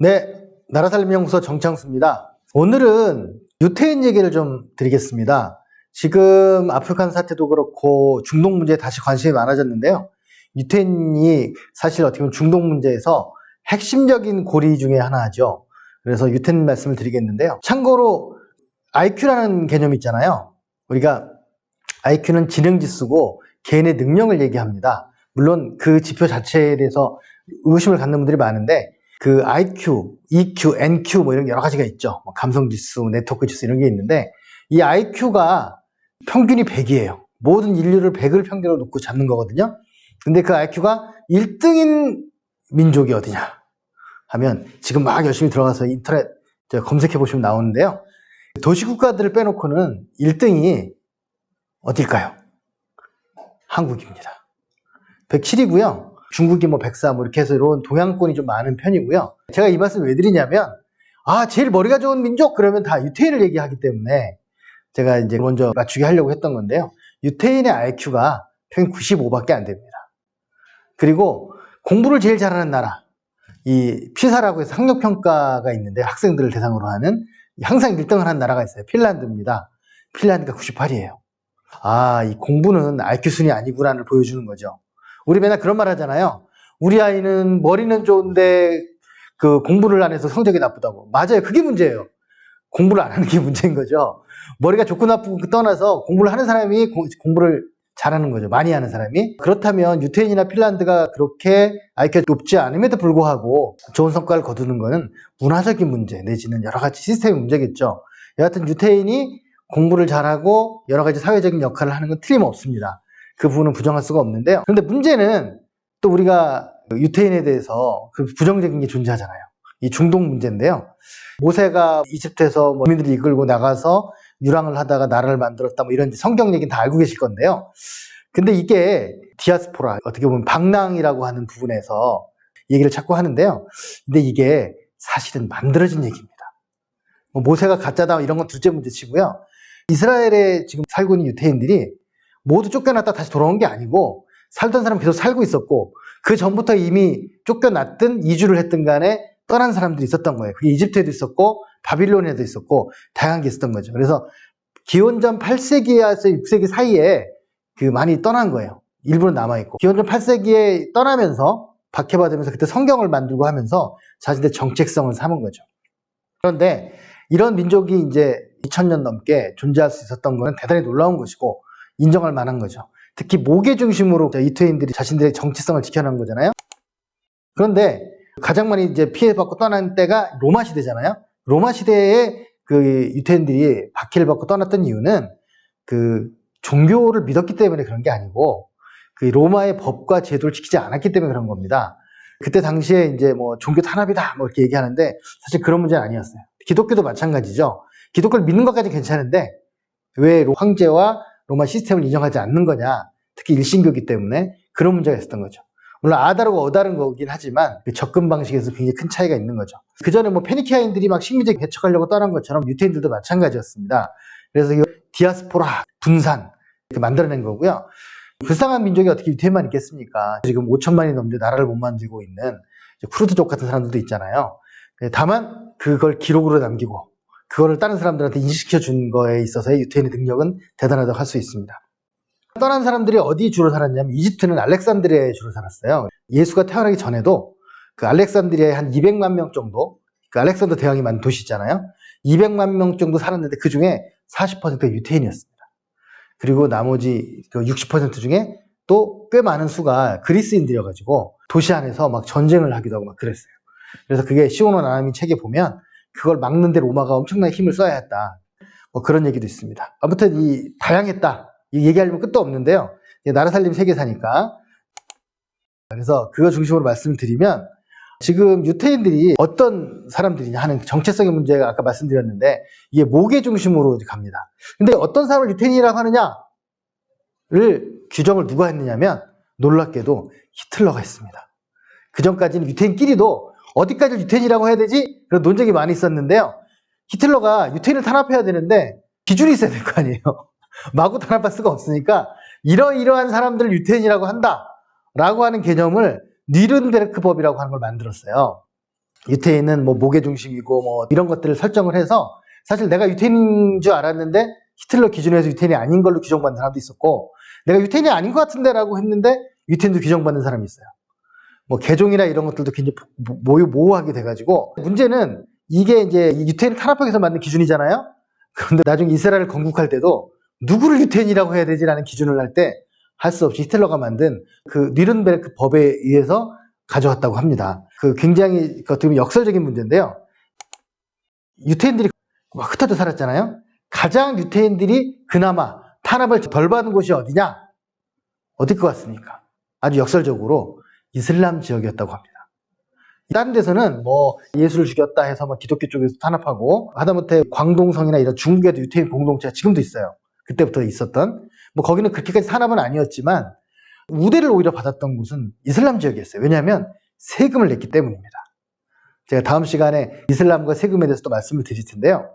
네, 나라살림연구소 정창수입니다. 오늘은 유태인 얘기를 좀 드리겠습니다. 지금 아프간 사태도 그렇고 중동 문제에 다시 관심이 많아졌는데요. 유태인이 사실 어떻게 보면 중동 문제에서 핵심적인 고리 중에 하나죠. 그래서 유태인 말씀을 드리겠는데요. 참고로 IQ라는 개념이 있잖아요. 우리가 IQ는 지능지수고 개인의 능력을 얘기합니다. 물론 그 지표 자체에 대해서 의구심을 갖는 분들이 많은데 그 IQ, EQ, NQ 뭐 이런 여러 가지가 있죠. 감성지수, 네트워크지수 이런 게 있는데 이 IQ가 평균이 100이에요. 모든 인류를 100을 평균으로 놓고 잡는 거거든요. 근데 그 IQ가 1등인 민족이 어디냐 하면 지금 막 열심히 들어가서 인터넷 검색해 보시면 나오는데요. 도시국가들을 빼놓고는 1등이 어딜까요? 한국입니다. 107이고요. 중국이 뭐 104, 뭐 이렇게 해서 이런 동양권이 좀 많은 편이고요. 제가 이 말씀 왜 드리냐면, 제일 머리가 좋은 민족? 그러면 다 유태인을 얘기하기 때문에 제가 이제 먼저 맞추게 하려고 했던 건데요. 유태인의 IQ가 평균 95밖에 안 됩니다. 그리고 공부를 제일 잘하는 나라, 이 피사라고 해서 학력평가가 있는데 학생들을 대상으로 하는 항상 1등을 하는 나라가 있어요. 핀란드입니다. 핀란드가 98이에요. 이 공부는 IQ 순위 아니구나를 보여주는 거죠. 우리 맨날 그런 말 하잖아요. 우리 아이는 머리는 좋은데 그 공부를 안 해서 성적이 나쁘다고. 맞아요. 그게 문제예요. 공부를 안 하는 게 문제인 거죠. 머리가 좋고 나쁘고 떠나서 공부를 하는 사람이 공부를 잘하는 거죠. 많이 하는 사람이. 그렇다면 유태인이나 핀란드가 그렇게 IQ가 높지 않음에도 불구하고 좋은 성과를 거두는 거는 문화적인 문제 내지는 여러 가지 시스템의 문제겠죠. 여하튼 유태인이 공부를 잘하고 여러 가지 사회적인 역할을 하는 건 틀림없습니다. 그 부분은 부정할 수가 없는데요. 그런데 문제는 또 우리가 유태인에 대해서 그 부정적인 게 존재하잖아요. 이 중동 문제인데요. 모세가 이집트에서 민들을 이끌고 나가서 유랑을 하다가 나라를 만들었다 뭐 이런 성경 얘기는 다 알고 계실 건데요. 근데 이게 디아스포라, 어떻게 보면 방랑이라고 하는 부분에서 얘기를 자꾸 하는데요. 근데 이게 사실은 만들어진 얘기입니다. 모세가 가짜다 이런 건 둘째 문제 치고요. 이스라엘에 지금 살고 있는 유태인들이 모두 쫓겨났다 다시 돌아온 게 아니고 살던 사람 계속 살고 있었고 그 전부터 이미 쫓겨났든 이주를 했든 간에 떠난 사람들이 있었던 거예요. 그게 이집트에도 있었고 바빌론에도 있었고 다양한 게 있었던 거죠. 그래서 기원전 8세기에서 6세기 사이에 그 많이 떠난 거예요. 일부는 남아있고 기원전 8세기에 떠나면서 박해받으면서 그때 성경을 만들고 하면서 자신의 정체성을 삼은 거죠. 그런데 이런 민족이 이제 2000년 넘게 존재할 수 있었던 거는 대단히 놀라운 것이고 인정할 만한 거죠. 특히 모계 중심으로 유태인들이 자신들의 정체성을 지켜낸 거잖아요. 그런데 가장 많이 이제 피해받고 떠난 때가 로마 시대잖아요. 로마 시대에 그 유태인들이 박해를 받고 떠났던 이유는 그 종교를 믿었기 때문에 그런 게 아니고 그 로마의 법과 제도를 지키지 않았기 때문에 그런 겁니다. 그때 당시에 이제 뭐 종교 탄압이다 뭐 이렇게 얘기하는데 사실 그런 문제는 아니었어요. 기독교도 마찬가지죠. 기독교를 믿는 것까지 괜찮은데 왜 황제와 로마 시스템을 인정하지 않는 거냐. 특히 일신교이기 때문에 그런 문제가 있었던 거죠. 물론 아다르고 어다른 거긴 하지만 그 접근 방식에서 굉장히 큰 차이가 있는 거죠. 그 전에 뭐 페니키아인들이 막 식민지 개척하려고 떠난 것처럼 유태인들도 마찬가지였습니다. 그래서 이 디아스포라, 분산 이렇게 만들어낸 거고요. 불쌍한 민족이 어떻게 유태인만 있겠습니까? 지금 5천만이 넘는데 나라를 못 만들고 있는 쿠르드족 같은 사람들도 있잖아요. 다만 그걸 기록으로 남기고 그거를 다른 사람들한테 인식시켜 준 거에 있어서의 유태인의 능력은 대단하다고 할 수 있습니다. 떠난 사람들이 어디 주로 살았냐면 이집트는 알렉산드리아에 주로 살았어요. 예수가 태어나기 전에도 그 알렉산드리아에 한 200만 명 정도, 그 알렉산더 대왕이 만든 도시 있잖아요. 200만 명 정도 살았는데 그 중에 40%가 유태인이었습니다. 그리고 나머지 그 60% 중에 또 꽤 많은 수가 그리스인들이어가지고 도시 안에서 막 전쟁을 하기도 하고 막 그랬어요. 그래서 그게 시오노 나나미 책에 보면 그걸 막는데 로마가 엄청난 힘을 써야 했다. 뭐 그런 얘기도 있습니다. 아무튼 다양했다. 얘기하려면 끝도 없는데요. 나라살림 세계사니까. 그래서 그거 중심으로 말씀드리면 지금 유태인들이 어떤 사람들이냐 하는 정체성의 문제가 아까 말씀드렸는데 이게 모계 중심으로 갑니다. 근데 어떤 사람을 유태인이라고 하느냐를 규정을 누가 했느냐면 놀랍게도 히틀러가 했습니다. 그 전까지는 유태인끼리도 어디까지 유태인이라고 해야 되지? 그런 논쟁이 많이 있었는데요. 히틀러가 유태인을 탄압해야 되는데 기준이 있어야 될 거 아니에요. 마구 탄압할 수가 없으니까 이러이러한 사람들을 유태인이라고 한다 라고 하는 개념을 뉘른베르크 법이라고 하는 걸 만들었어요. 유태인은 뭐 목의 중심이고 뭐 이런 것들을 설정을 해서 사실 내가 유태인인 줄 알았는데 히틀러 기준으로 해서 유태인이 아닌 걸로 규정받는 사람도 있었고 내가 유태인이 아닌 것 같은데 라고 했는데 유태인도 규정받는 사람이 있어요. 뭐 개종이나 이런 것들도 굉장히 모호하게 돼가지고 문제는 이게 이제 유태인 탄압하기 위해서 만든 기준이잖아요. 그런데 나중에 이스라엘을 건국할 때도 누구를 유태인이라고 해야 되지라는 기준을 할 때 할 수 없이 히틀러가 만든 그 뉘른베르크 법에 의해서 가져왔다고 합니다. 그 굉장히 어떻게 보면 역설적인 문제인데요. 유태인들이 막 흩어져 살았잖아요. 가장 유태인들이 그나마 탄압을 덜 받은 곳이 어디냐? 어딜 것 같습니까? 아주 역설적으로 이슬람 지역이었다고 합니다. 다른 데서는 뭐 예수를 죽였다 해서 뭐 기독교 쪽에서 탄압하고 하다못해 광동성이나 이런 중국에도 유태인 공동체가 지금도 있어요. 그때부터 있었던 뭐 거기는 그렇게까지 탄압은 아니었지만 우대를 오히려 받았던 곳은 이슬람 지역이었어요. 왜냐하면 세금을 냈기 때문입니다. 제가 다음 시간에 이슬람과 세금에 대해서도 말씀을 드릴 텐데요.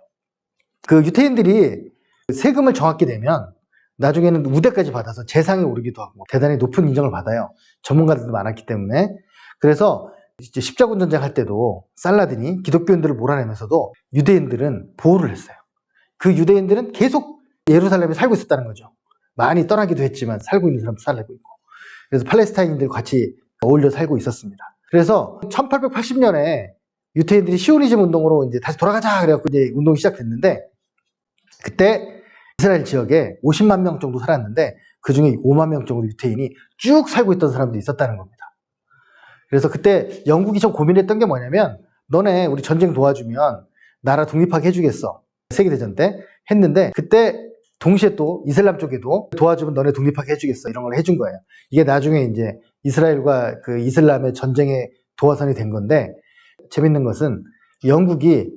그 유태인들이 세금을 정확히 내면 나중에는 우대까지 받아서 재상에 오르기도 하고 대단히 높은 인정을 받아요. 전문가들도 많았기 때문에. 그래서 이제 십자군 전쟁 할 때도 살라딘이 기독교인들을 몰아내면서도 유대인들은 보호를 했어요. 그 유대인들은 계속 예루살렘에 살고 있었다는 거죠. 많이 떠나기도 했지만 살고 있는 사람도 살고 있고. 그래서 팔레스타인인들 같이 어울려 살고 있었습니다. 그래서 1880년에 유태인들이 시오니즘 운동으로 이제 다시 돌아가자 그래갖고 이제 운동이 시작됐는데 그때 이스라엘 지역에 50만 명 정도 살았는데 그 중에 5만 명 정도 유태인이 쭉 살고 있던 사람들이 있었다는 겁니다. 그래서 그때 영국이 좀 고민했던 게 뭐냐면 너네 우리 전쟁 도와주면 나라 독립하게 해주겠어. 세계대전 때 했는데 그때 동시에 또 이슬람 쪽에도 도와주면 너네 독립하게 해주겠어. 이런 걸 해준 거예요. 이게 나중에 이제 이스라엘과 그 이슬람의 전쟁의 도화선이 된 건데 재밌는 것은 영국이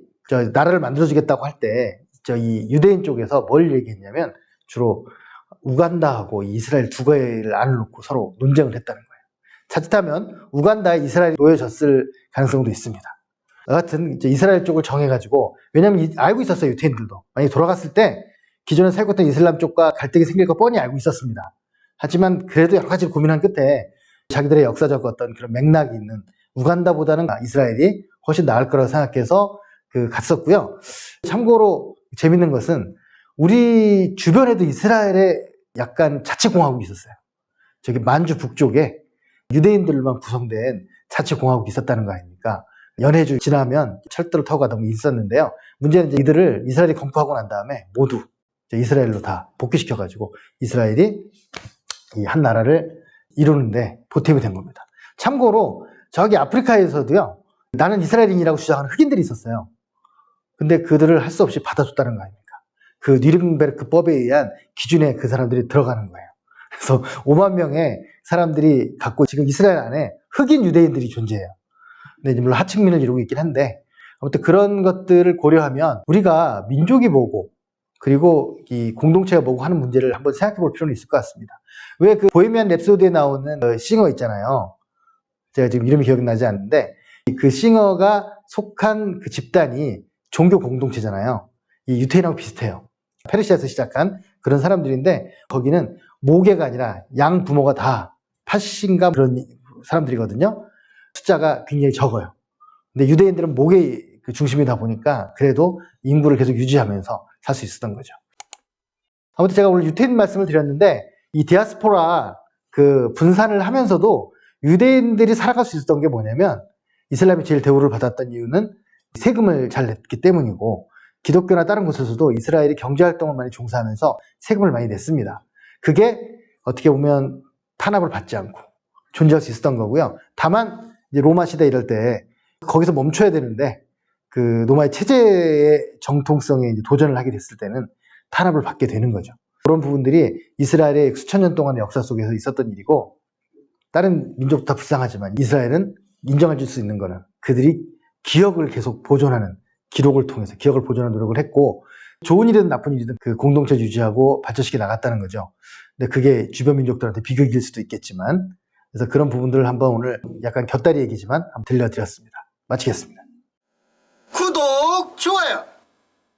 나라를 만들어주겠다고 할 때 이 유대인 쪽에서 뭘 얘기했냐면 주로 우간다하고 이스라엘 두 개를 안을 놓고 서로 논쟁을 했다는 거예요. 자칫하면 우간다에 이스라엘이 놓여졌을 가능성도 있습니다. 여하튼 이제 이스라엘 쪽을 정해가지고 왜냐면 알고 있었어요. 유태인들도 만약에 돌아갔을 때 기존에 살고 있던 이슬람 쪽과 갈등이 생길 거 뻔히 알고 있었습니다. 하지만 그래도 여러 가지를 고민한 끝에 자기들의 역사적 어떤 그런 맥락이 있는 우간다보다는 이스라엘이 훨씬 나을 거라고 생각해서 갔었고요. 참고로 재밌는 것은 우리 주변에도 이스라엘에 약간 자치공화국이 있었어요. 저기 만주 북쪽에 유대인들만 구성된 자치공화국이 있었다는 거 아닙니까? 연해주 지나면 철도를 타고 가다 보면 있었는데요. 문제는 이제 이들을 이스라엘이 건국하고 난 다음에 모두 이스라엘로 다 복귀시켜가지고 이스라엘이 이 한 나라를 이루는데 보탬이 된 겁니다. 참고로 저기 아프리카에서도요. 나는 이스라엘인이라고 주장하는 흑인들이 있었어요. 근데 그들을 할 수 없이 받아줬다는 거 아닙니까? 그 뉘른베르크 법에 의한 기준에 그 사람들이 들어가는 거예요. 그래서 5만 명의 사람들이 갖고 지금 이스라엘 안에 흑인 유대인들이 존재해요. 근데 물론 하층민을 이루고 있긴 한데 아무튼 그런 것들을 고려하면 우리가 민족이 뭐고 그리고 이 공동체가 뭐고 하는 문제를 한번 생각해 볼 필요는 있을 것 같습니다. 왜 그 보헤미안 랩소디에 나오는 그 싱어 있잖아요. 제가 지금 이름이 기억이 나지 않는데 그 싱어가 속한 그 집단이 종교 공동체잖아요. 이 유태인하고 비슷해요. 페르시아에서 시작한 그런 사람들인데 거기는 모계가 아니라 양 부모가 다 80인가 그런 사람들이거든요. 숫자가 굉장히 적어요. 근데 유대인들은 모계 그 중심이다 보니까 그래도 인구를 계속 유지하면서 살 수 있었던 거죠. 아무튼 제가 오늘 유태인 말씀을 드렸는데 이 디아스포라 그 분산을 하면서도 유대인들이 살아갈 수 있었던 게 뭐냐면 이슬람이 제일 대우를 받았던 이유는 세금을 잘 냈기 때문이고 기독교나 다른 곳에서도 이스라엘이 경제활동을 많이 종사하면서 세금을 많이 냈습니다. 그게 어떻게 보면 탄압을 받지 않고 존재할 수 있었던 거고요. 다만 이제 로마 시대 이럴 때 거기서 멈춰야 되는데 그 로마의 체제의 정통성에 이제 도전을 하게 됐을 때는 탄압을 받게 되는 거죠. 그런 부분들이 이스라엘의 수천 년 동안의 역사 속에서 있었던 일이고 다른 민족도 다 불쌍하지만 이스라엘은 인정해 줄 수 있는 거는 그들이 기억을 계속 보존하는 기록을 통해서 기억을 보존하는 노력을 했고 좋은 일이든 나쁜 일이든 그 공동체 유지하고 발전시켜 나갔다는 거죠. 근데 그게 주변 민족들한테 비극일 수도 있겠지만 그래서 그런 부분들을 한번 오늘 약간 곁다리 얘기지만 한번 들려드렸습니다. 마치겠습니다. 구독, 좋아요